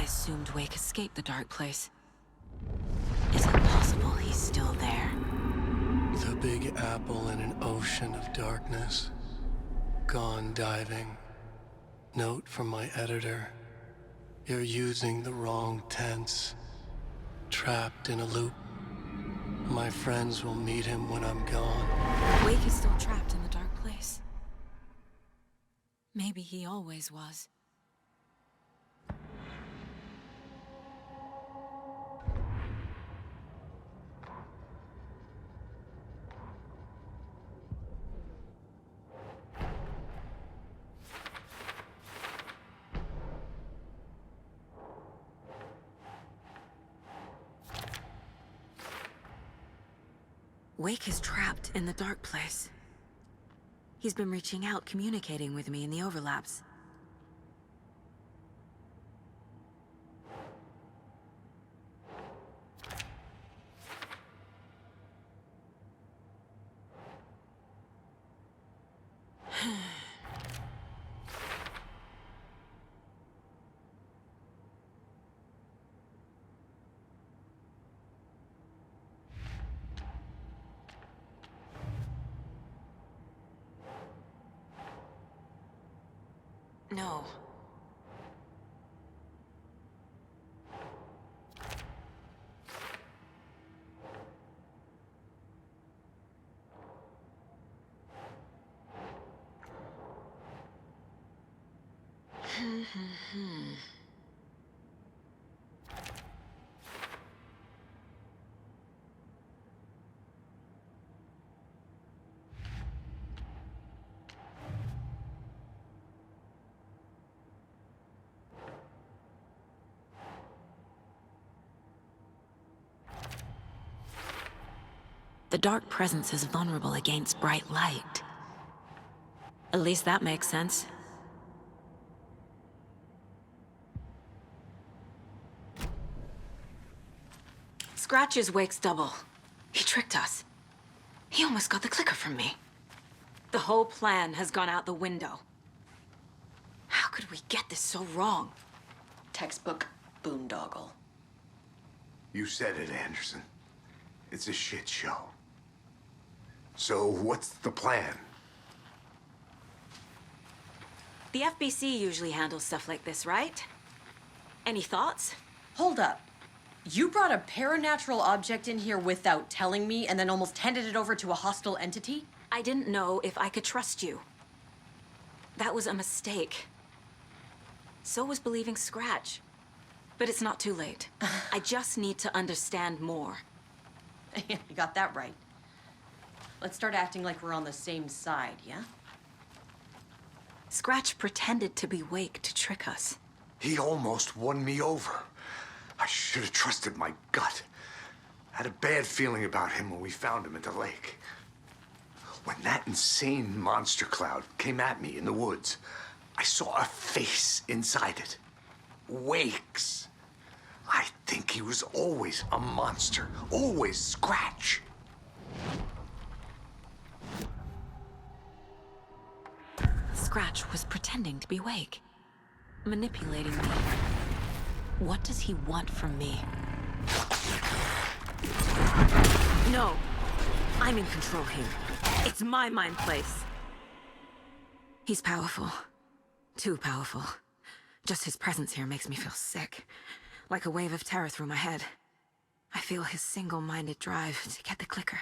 assumed Wake escaped the dark place. Is it possible he's still there? The Big Apple in an ocean of darkness. Gone diving. Note from my editor. You're using the wrong tense. Trapped in a loop. My friends will meet him when I'm gone. Wake is still trapped in the dark place. Maybe he always was. Wake is trapped in the dark place. He's been reaching out, communicating with me in the overlaps. No. The dark presence is vulnerable against bright light. At least that makes sense. Scratch is Wake's double. He tricked us. He almost got the clicker from me. The whole plan has gone out the window. How could we get this so wrong? Textbook boondoggle. You said it, Anderson. It's a shit show. So what's the plan? The FBC usually handles stuff like this, right? Any thoughts? Hold up. You brought a paranatural object in here without telling me and then almost handed it over to a hostile entity? I didn't know if I could trust you. That was a mistake. So was believing Scratch. But it's not too late. I just need to understand more. You got that right. Let's start acting like we're on the same side, yeah? Scratch pretended to be Wake to trick us. He almost won me over. I should have trusted my gut. Had a bad feeling about him when we found him at the lake. When that insane monster cloud came at me in the woods, I saw a face inside it. Wake's. I think he was always a monster. Always Scratch. Scratch was pretending to be Wake. Manipulating me. What does he want from me? No. I'm in control here. It's my mind place. He's powerful. Too powerful. Just his presence here makes me feel sick. Like a wave of terror through my head. I feel his single-minded drive to get the clicker.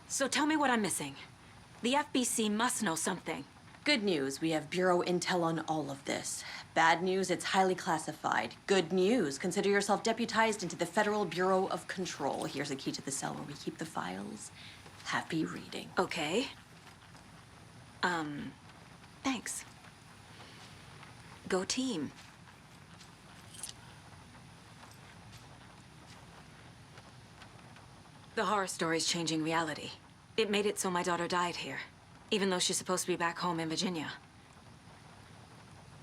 So tell me what I'm missing. The FBC must know something. Good news, we have Bureau intel on all of this. Bad news, it's highly classified. Good news, consider yourself deputized into the Federal Bureau of Control. Here's a key to the cell where we keep the files. Happy reading. Okay. Thanks. Go team. The horror story's changing reality. It made it so my daughter died here, even though she's supposed to be back home in Virginia.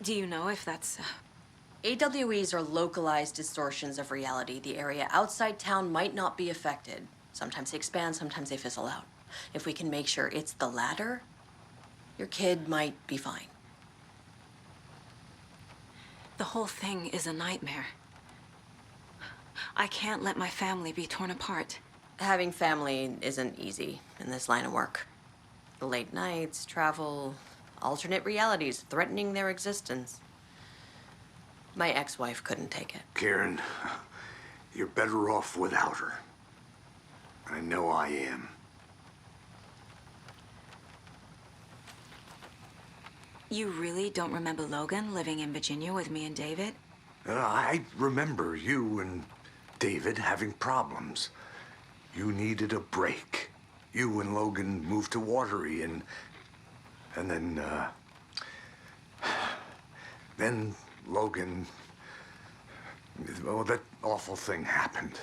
Do you know if that's AWEs are localized distortions of reality. The area outside town might not be affected. Sometimes they expand, sometimes they fizzle out. If we can make sure it's the latter, your kid might be fine. The whole thing is a nightmare. I can't let my family be torn apart. Having family isn't easy in this line of work. The late nights, travel, alternate realities threatening their existence. My ex-wife couldn't take it. Karen, you're better off without her. I know I am. You really don't remember Logan living in Virginia with me and David? I remember you and David having problems. You needed a break. You and Logan moved to Watery and then Logan, well, that awful thing happened.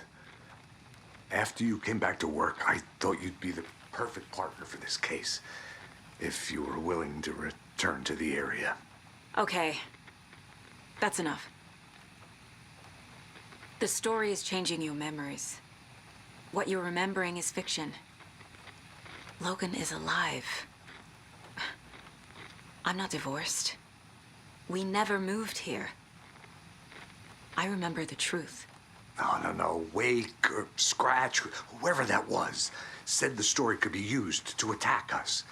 After you came back to work, I thought you'd be the perfect partner for this case, if you were willing to return to the area. Okay. That's enough. The story is changing your memories. What you're remembering is fiction. Logan is alive. I'm not divorced. We never moved here. I remember the truth. No. Wake or Scratch, whoever that was, said the story could be used to attack us.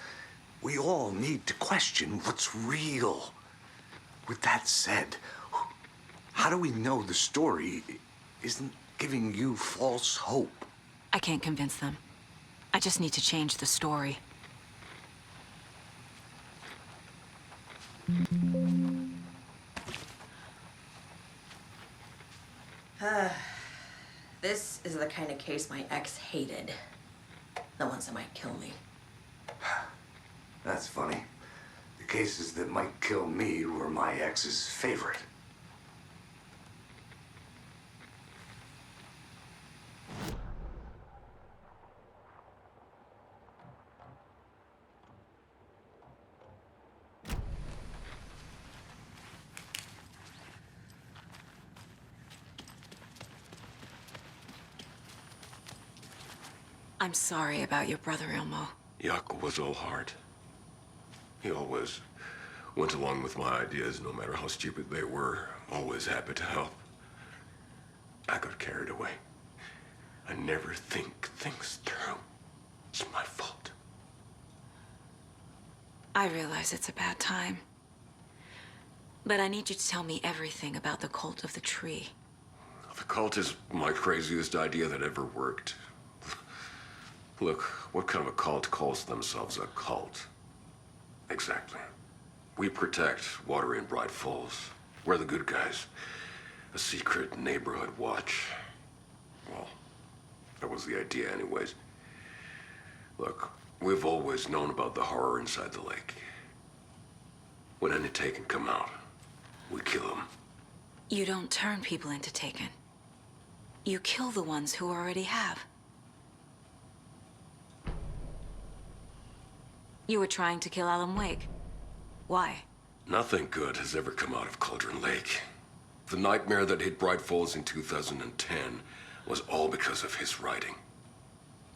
We all need to question what's real. With that said, how do we know the story isn't giving you false hope? I can't convince them. I just need to change the story. This is the kind of case my ex hated. The ones that might kill me. That's funny. The cases that might kill me were my ex's favorite. I'm sorry about your brother, Ilmo. Yuck was all heart. He always went along with my ideas, no matter how stupid they were. Always happy to help. I got carried away. I never think things through. It's my fault. I realize it's a bad time. But I need you to tell me everything about the cult of the tree. The cult is my craziest idea that ever worked. Look, what kind of a cult calls themselves a cult? Exactly. We protect Watery and Bright Falls. We're the good guys. A secret neighborhood watch. Well, that was the idea anyways. Look, we've always known about the horror inside the lake. When any Taken come out, we kill them. You don't turn people into Taken. You kill the ones who already have. You were trying to kill Alan Wake. Why? Nothing good has ever come out of Cauldron Lake. The nightmare that hit Bright Falls in 2010 was all because of his writing.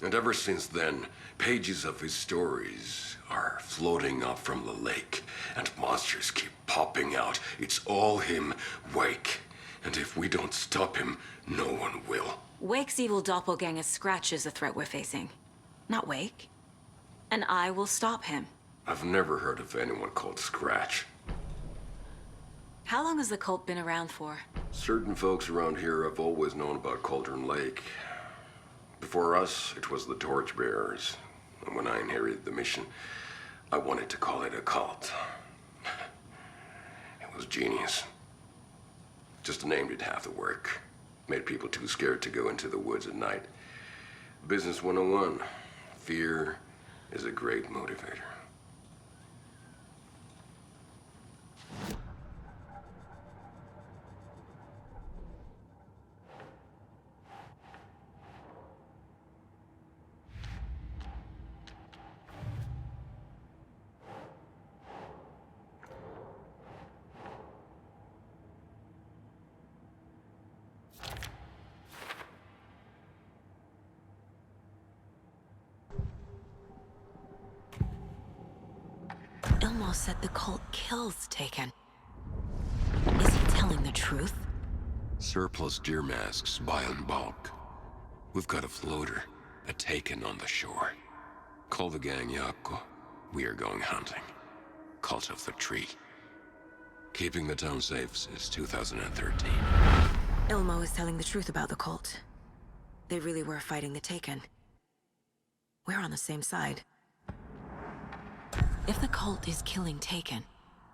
And ever since then, pages of his stories are floating up from the lake, and monsters keep popping out. It's all him, Wake. And if we don't stop him, no one will. Wake's evil doppelganger Scratch is the threat we're facing, not Wake. And I will stop him. I've never heard of anyone called Scratch. How long has the cult been around for? Certain folks around here have always known about Cauldron Lake. Before us, it was the Torchbearers. And when I inherited the mission, I wanted to call it a cult. It was genius. Just a name did half the work. Made people too scared to go into the woods at night. Business 101. Fear is a great motivator. Elmo said the cult kills Taken. Is he telling the truth? Surplus deer masks buy in bulk. We've got a floater, a Taken on the shore. Call the gang Yakko. We are going hunting. Cult of the Tree. Keeping the town safe since 2013. Elmo is telling the truth about the cult. They really were fighting the Taken. We're on the same side. If the cult is killing Taken,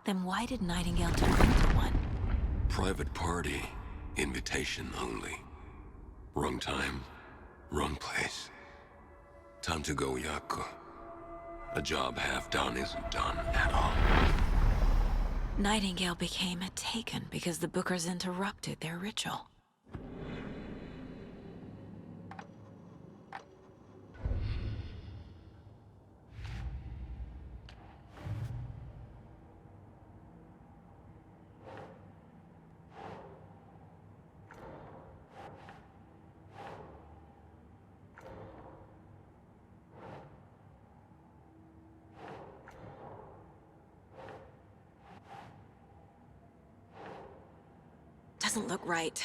then why did Nightingale turn into one? Private party. Invitation only. Wrong time, wrong place. Time to go, Yakko. A job half done isn't done at all. Nightingale became a Taken because the Bookers interrupted their ritual. Doesn't look right.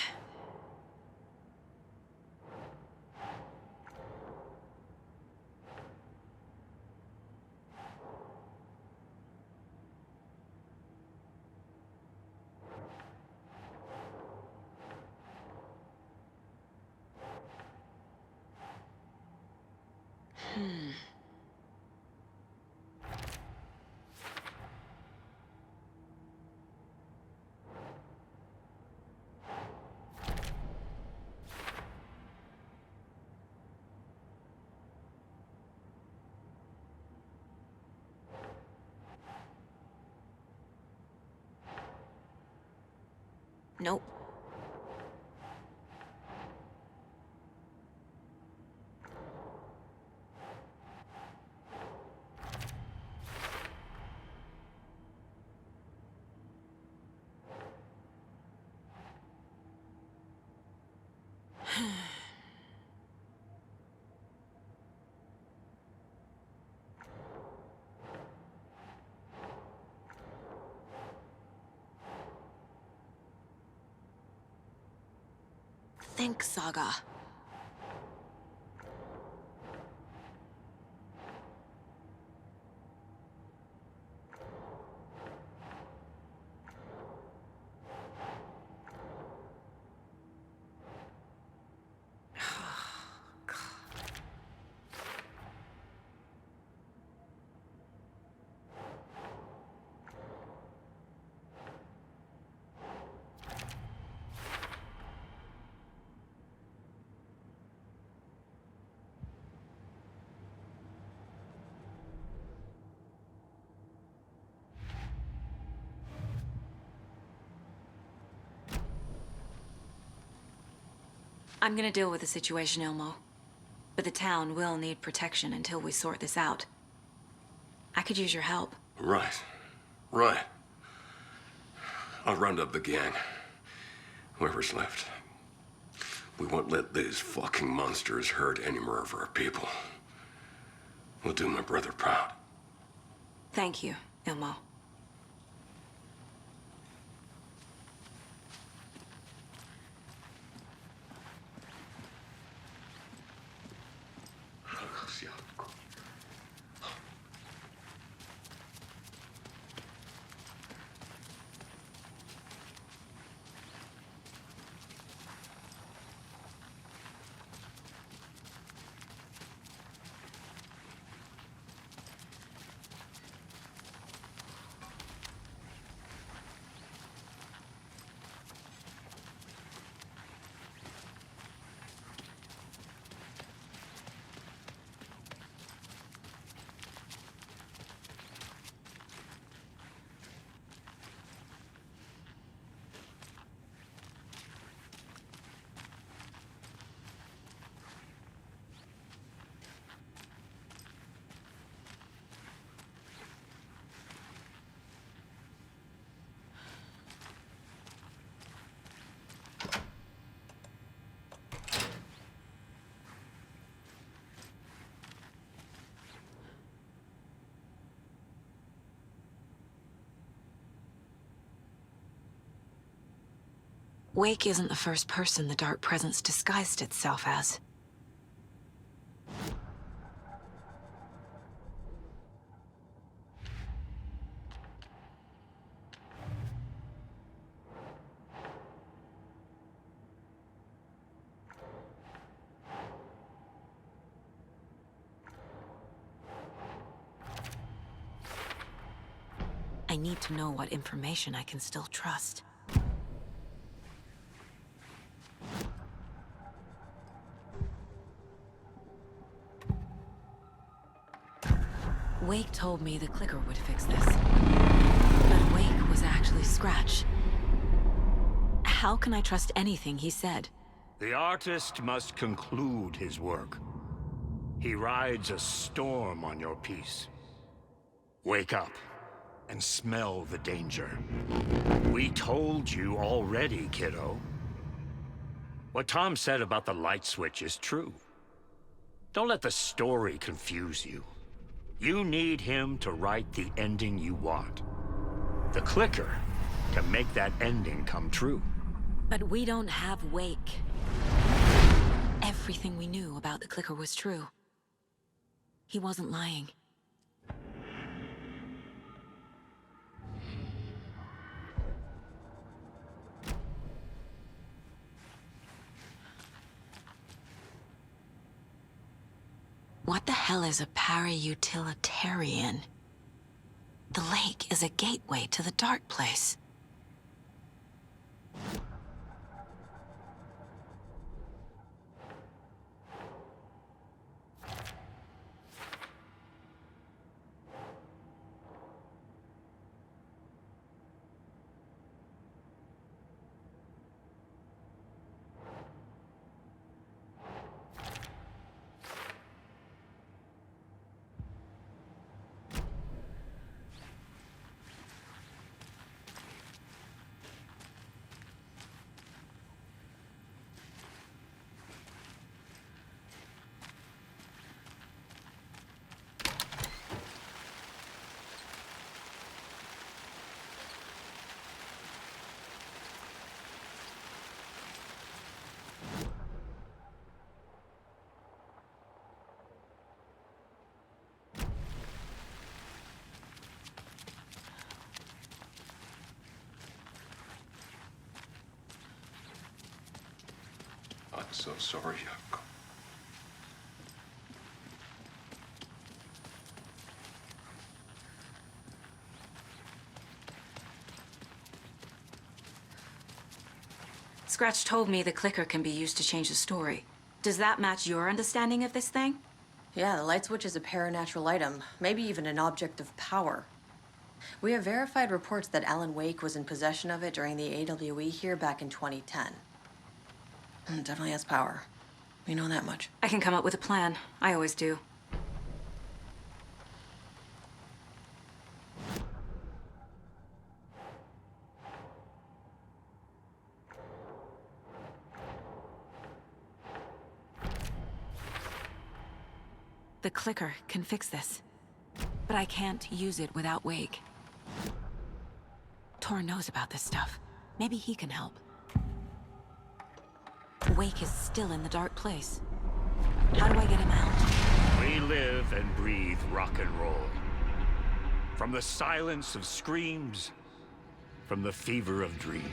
Nope. Think, Saga. I'm gonna deal with the situation, Elmo. But the town will need protection until we sort this out. I could use your help. Right. Right. I'll round up the gang. Whoever's left. We won't let these fucking monsters hurt any more of our people. We'll do my brother proud. Thank you, Elmo. Wake isn't the first person the Dark Presence disguised itself as. I need to know what information I can still trust. Wake told me the clicker would fix this. But Wake was actually Scratch. How can I trust anything he said? The artist must conclude his work. He rides a storm on your piece. Wake up and smell the danger. We told you already, kiddo. What Tom said about the light switch is true. Don't let the story confuse you. You need him to write the ending you want. The clicker can make that ending come true. But we don't have Wake. Everything we knew about the clicker was true. He wasn't lying. What the hell is a para-utilitarian? The lake is a gateway to the dark place. I'm so sorry, Yuck. Scratch told me the clicker can be used to change the story. Does that match your understanding of this thing? Yeah, the light switch is a paranatural item, maybe even an object of power. We have verified reports that Alan Wake was in possession of it during the AWE here back in 2010. It definitely has power. We know that much. I can come up with a plan. I always do. The clicker can fix this, but I can't use it without Wake. Tor knows about this stuff. Maybe he can help. Wake is still in the dark place. How do I get him out? We live and breathe rock and roll. From the silence of screams, from the fever of dreams.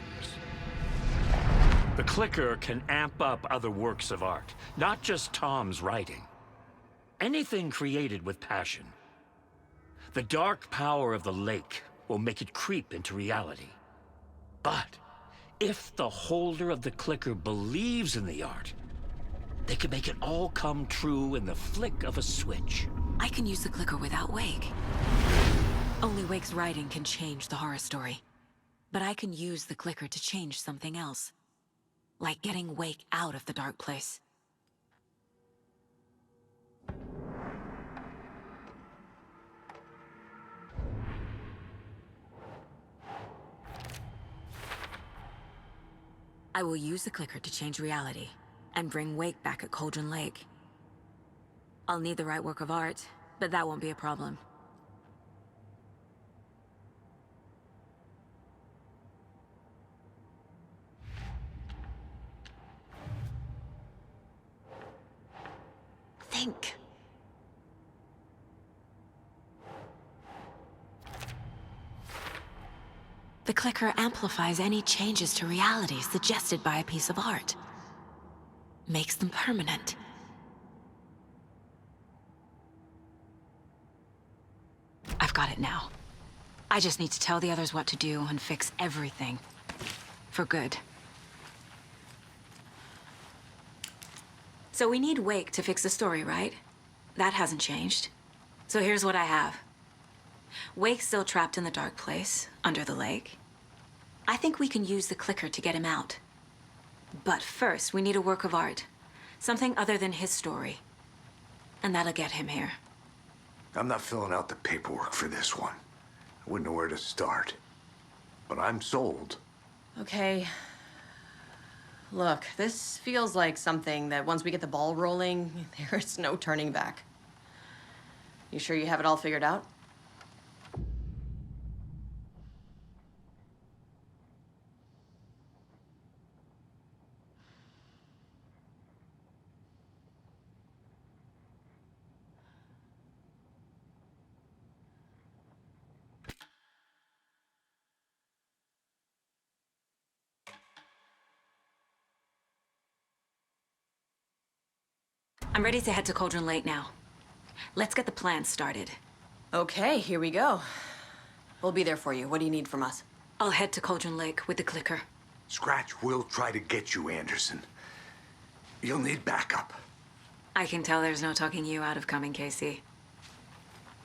The clicker can amp up other works of art, not just Tom's writing. Anything created with passion. The dark power of the lake will make it creep into reality. But if the holder of the clicker believes in the art, they can make it all come true in the flick of a switch. I can use the clicker without Wake. Only Wake's writing can change the horror story. But I can use the clicker to change something else. Like getting Wake out of the dark place. I will use the clicker to change reality, and bring Wake back at Cauldron Lake. I'll need the right work of art, but that won't be a problem. think. The clicker amplifies any changes to reality suggested by a piece of art. Makes them permanent. I've got it now. I just need to tell the others what to do and fix everything. For good. So we need Wake to fix the story, right? That hasn't changed. So here's what I have. Wake's still trapped in the dark place, under the lake. I think we can use the clicker to get him out. But first, we need a work of art. Something other than his story. And that'll get him here. I'm not filling out the paperwork for this one. I wouldn't know where to start. But I'm sold. Okay. Look, this feels like something that once we get the ball rolling, there's no turning back. You sure you have it all figured out? I'm ready to head to Cauldron Lake now. Let's get the plan started. Okay, here we go. We'll be there for you. What do you need from us? I'll head to Cauldron Lake with the clicker. Scratch will try to get you, Anderson. You'll need backup. I can tell there's no talking you out of coming, Casey.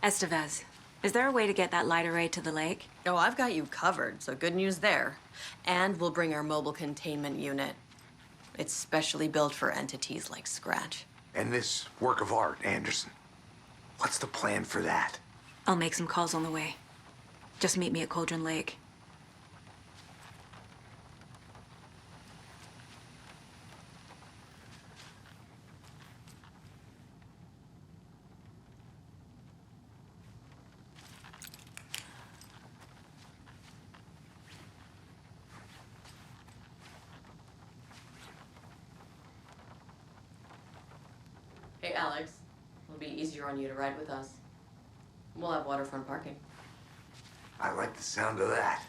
Estevez, is there a way to get that light array to the lake? Oh, I've got you covered, so good news there. And we'll bring our mobile containment unit. It's specially built for entities like Scratch. And this work of art, Anderson. What's the plan for that? I'll make some calls on the way. Just meet me at Cauldron Lake. Hey, Alex. It'll be easier on you to ride with us. We'll have waterfront parking. I like the sound of that.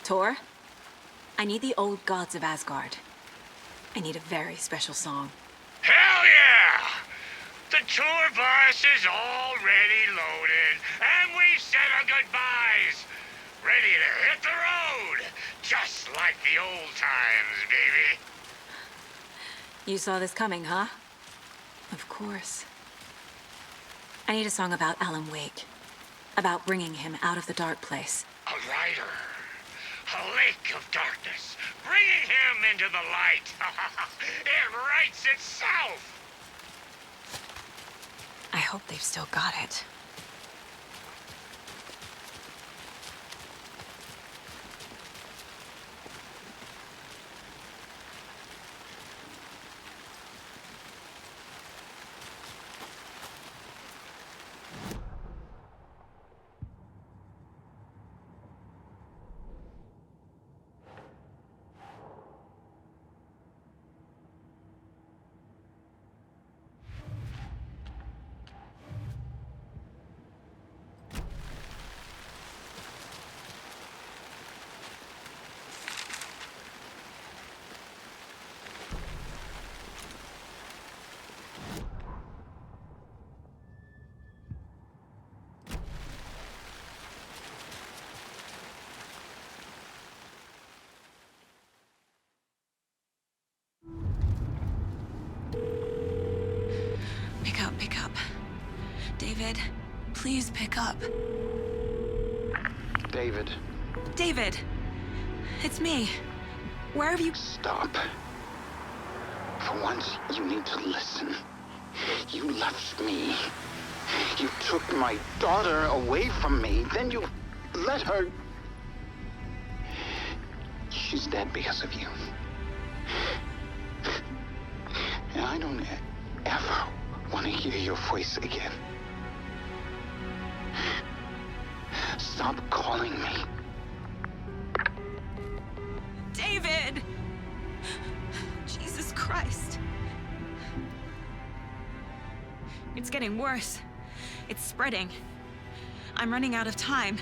Tor, I need the old gods of Asgard. I need a very special song. Hell yeah! The tour bus is already loaded, and we've said our goodbyes. Ready to hit the road, just like the old times, baby. You saw this coming, huh? Of course. I need a song about Alan Wake. About bringing him out of the dark place. A rider. A lake of darkness, bringing him into the light. It writes itself. I hope they've still got it. Pick up. David, please pick up. David. David! It's me. Where have you... Stop. For once, you need to listen. You left me. You took my daughter away from me. Then you let her... She's dead because of you. And I don't ever want to hear your voice again. Stop calling me. David! Jesus Christ. It's getting worse. It's spreading. I'm running out of time.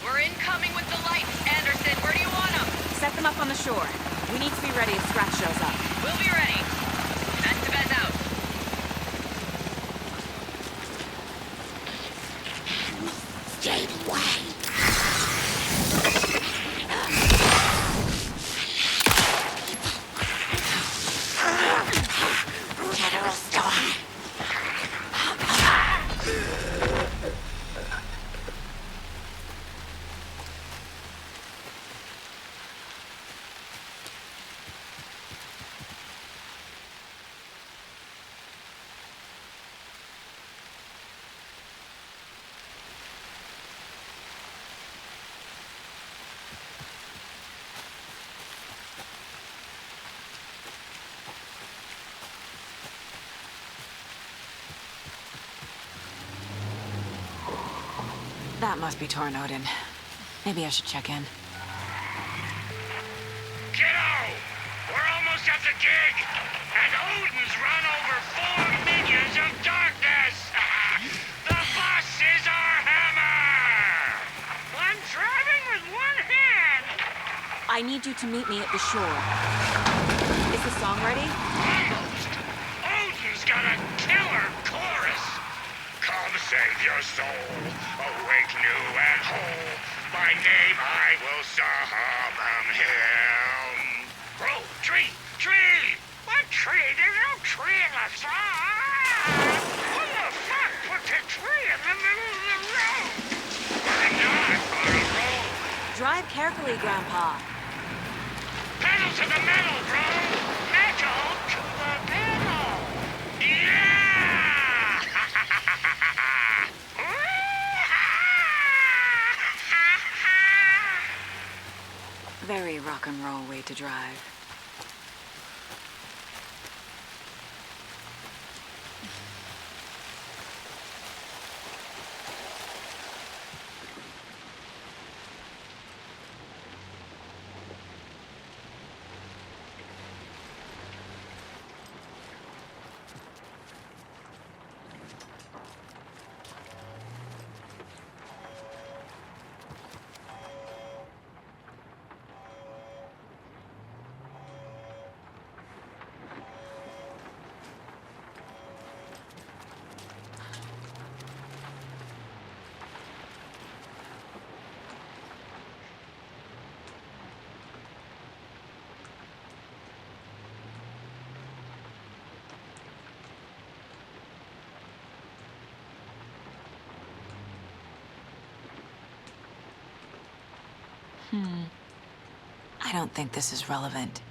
We're incoming with the lights. Anderson, where do you want them? Set them up on the shore. We need to be ready if Scratch shows up. We'll be ready. Estevez out. That must be torn Odin. Maybe I should check in. Kiddo! We're almost at the gig! And Odin's run over 4 minions of darkness! The boss is our hammer! I'm driving with one hand! I need you to meet me at the shore. Is the song ready? Almost! Odin's got a killer chorus! Come save your soul, awake new and whole. By name I will summon him. Bro, tree! What tree? There's no tree in the song! What the fuck put the tree in the middle of the road? We're not on a road. Drive carefully, Grandpa. Pedal to the metal, bro! Metal to the metal! Yeah! Very rock and roll way to drive. I don't think this is relevant.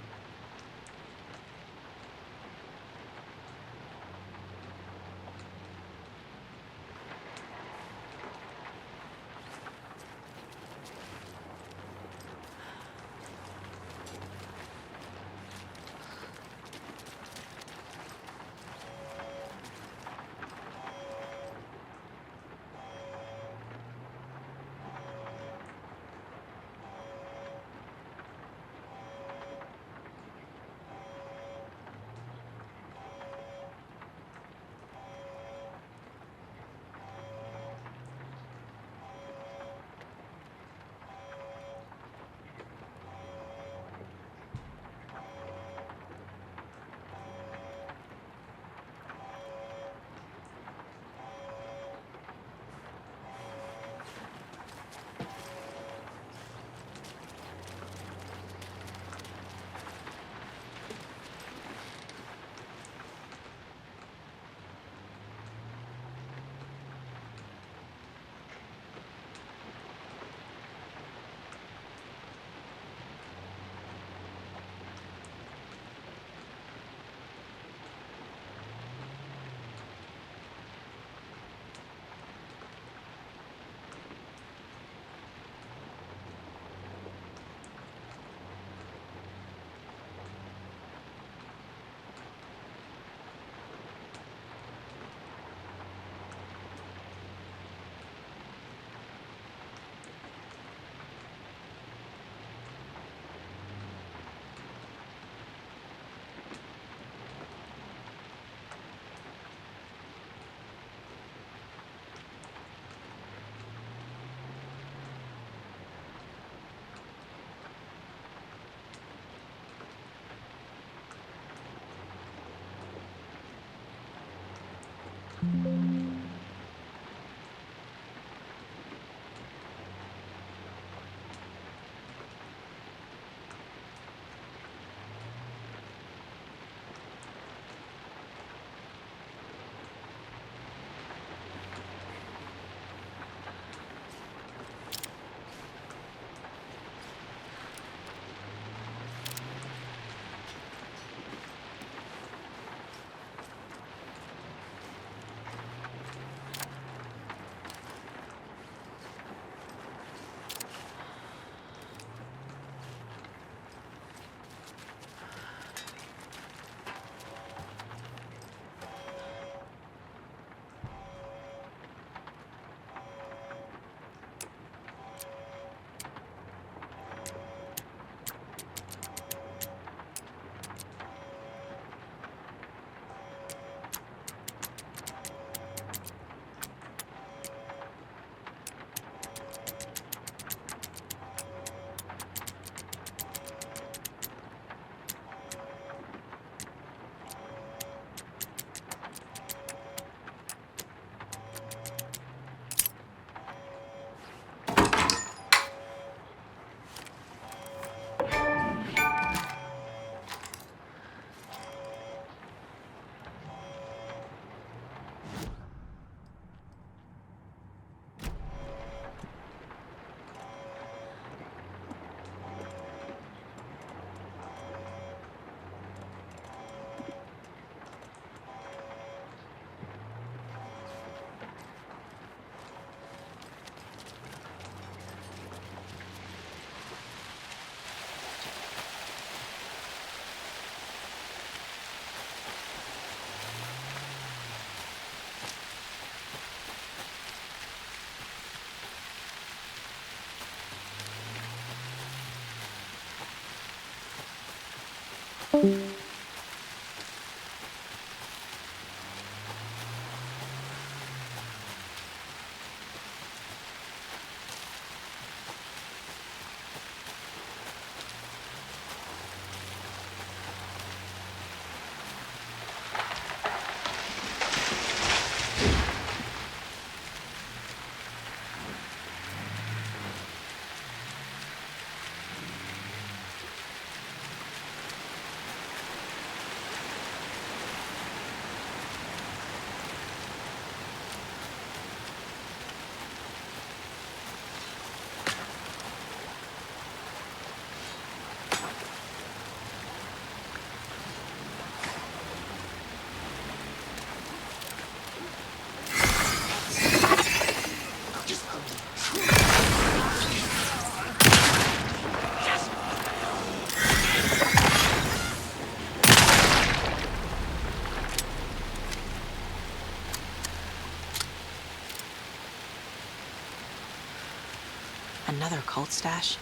Another cult stash?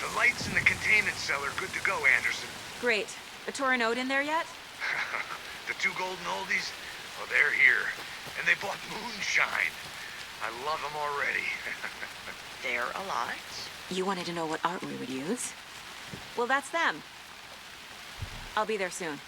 The lights in the containment cell are good to go, Anderson. Great. A Torinode in there yet? The two golden oldies? Oh, they're here. And they bought moonshine. I love them already. They're a lot. You wanted to know what art we would use? Well, that's them. I'll be there soon.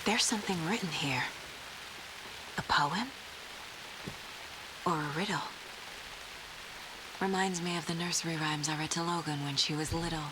There's something written here. A poem? Or a riddle? Reminds me of the nursery rhymes I read to Logan when she was little.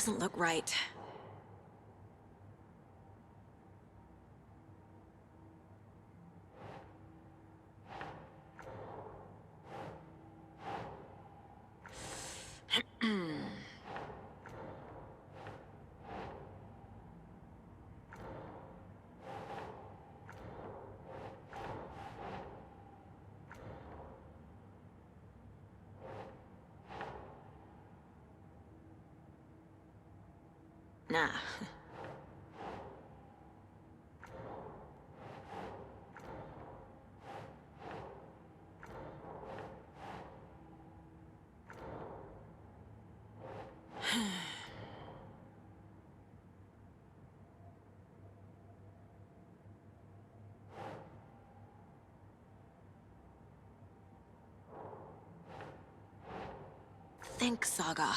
doesn't look right. Nah. Think, Saga.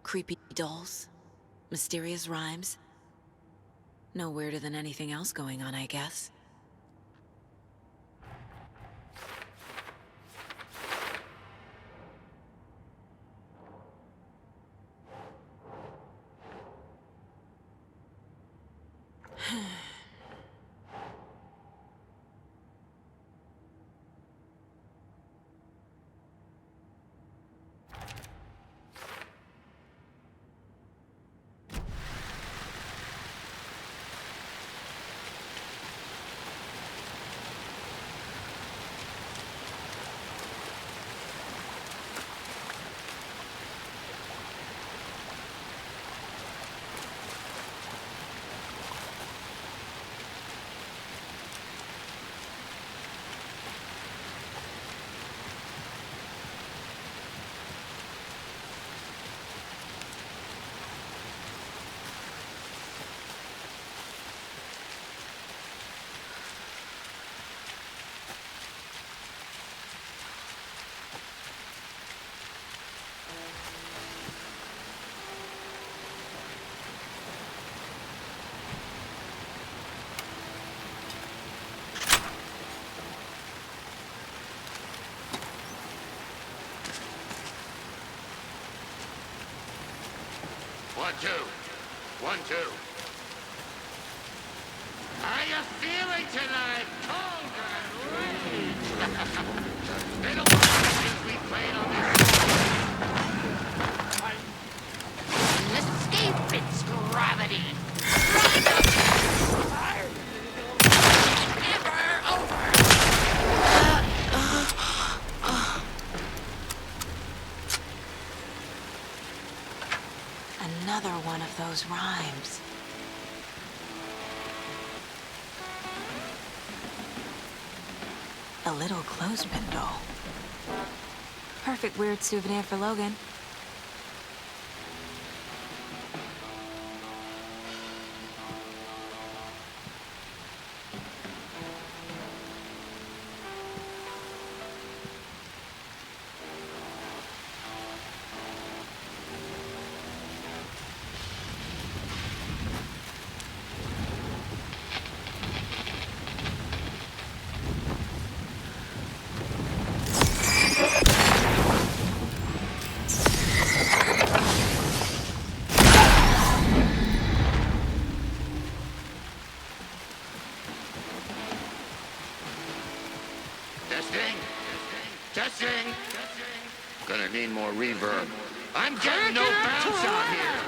Creepy dolls, mysterious rhymes. No weirder than anything else going on, I guess. One, two. 1, 2. How you feeling tonight? Cold and rage. Been a while since we played on this. Escape its gravity. Never over. Another one of those rhymes. A little clothespin doll. Perfect weird souvenir for Logan. Testing. Gonna need more reverb. I'm getting no bounce out here.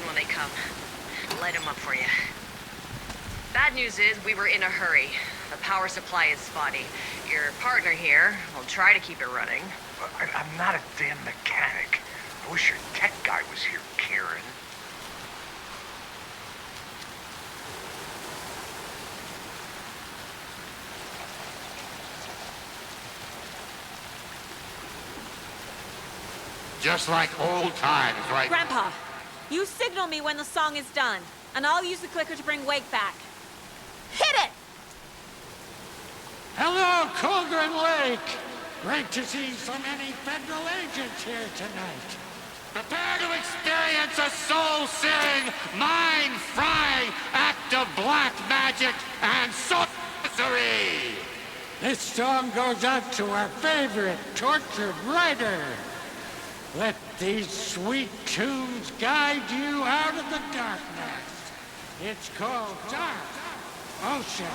when they come. Light them up for you. Bad news is we were in a hurry. The power supply is spotty. Your partner here will try to keep it running. I'm not a damn mechanic. I wish your tech guy was here, Karen. Just like old times, right? Grandpa, you signal me when the song is done, and I'll use the clicker to bring Wake back. Hit it! Hello, Cauldron Lake! Great to see so many federal agents here tonight. Prepare to experience a soul-searing, mind-frying act of black magic and sorcery! This song goes out to our favorite tortured writer. Let these sweet tunes guide you out of the darkness. It's called Dark Ocean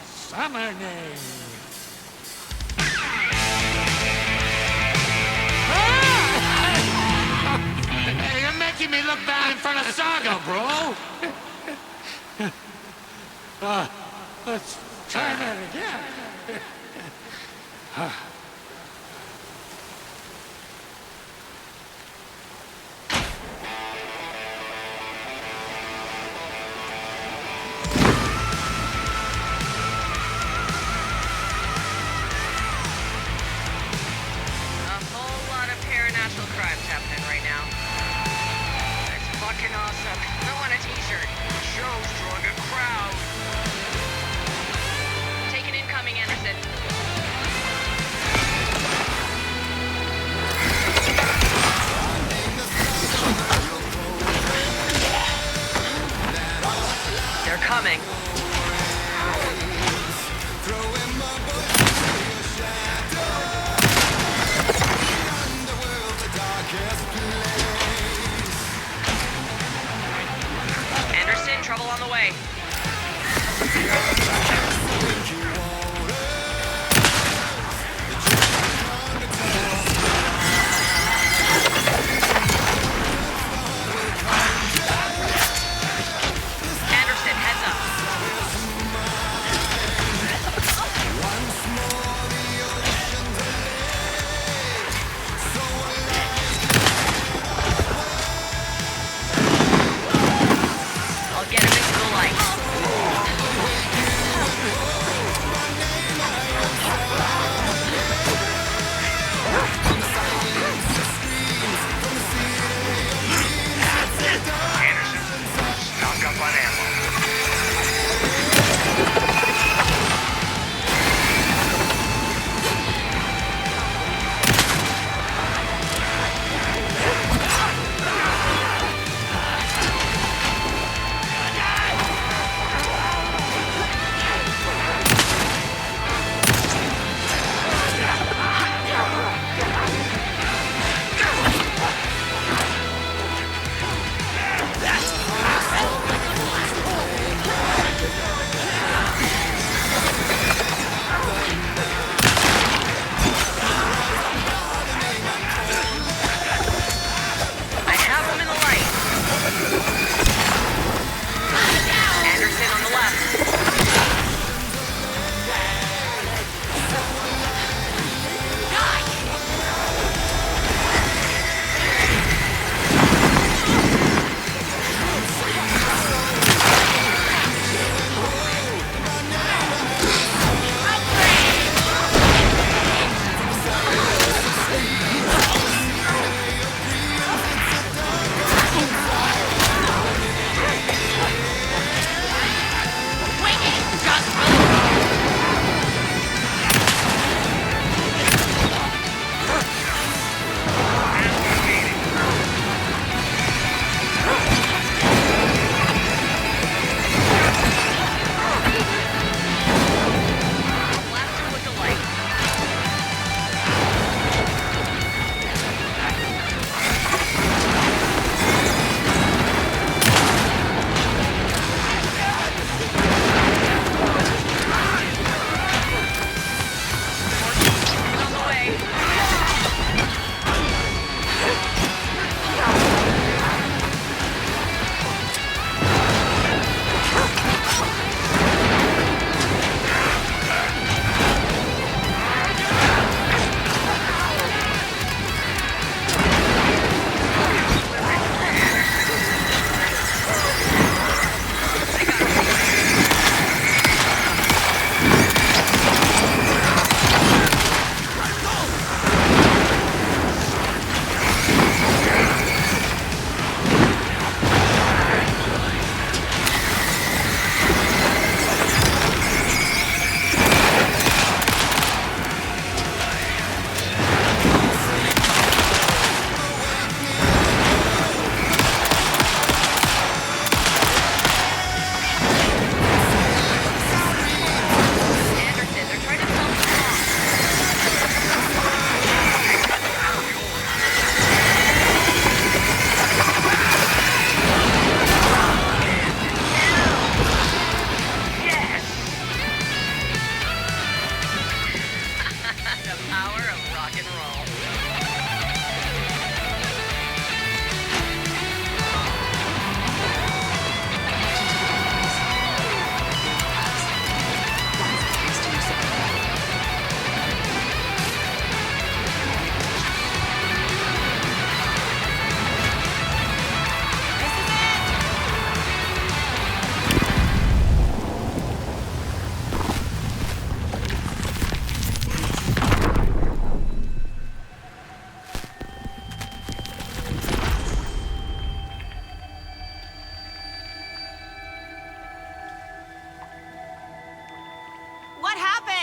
Summoning. Hey, you're making me look bad in front of Saga, bro. Let's try that again. Natural crimes happening right now. That's fucking awesome. I want a t-shirt. Show's drawing a crowd. Take an incoming, Anderson. They're coming. Anderson, trouble on the way. Anderson, heads up. I'll get him into the light.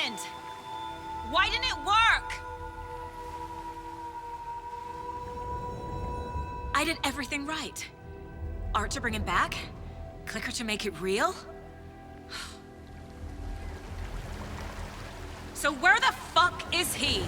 happened? Why didn't it work? I did everything right. Art to bring him back? Clicker to make it real? So where the fuck is he?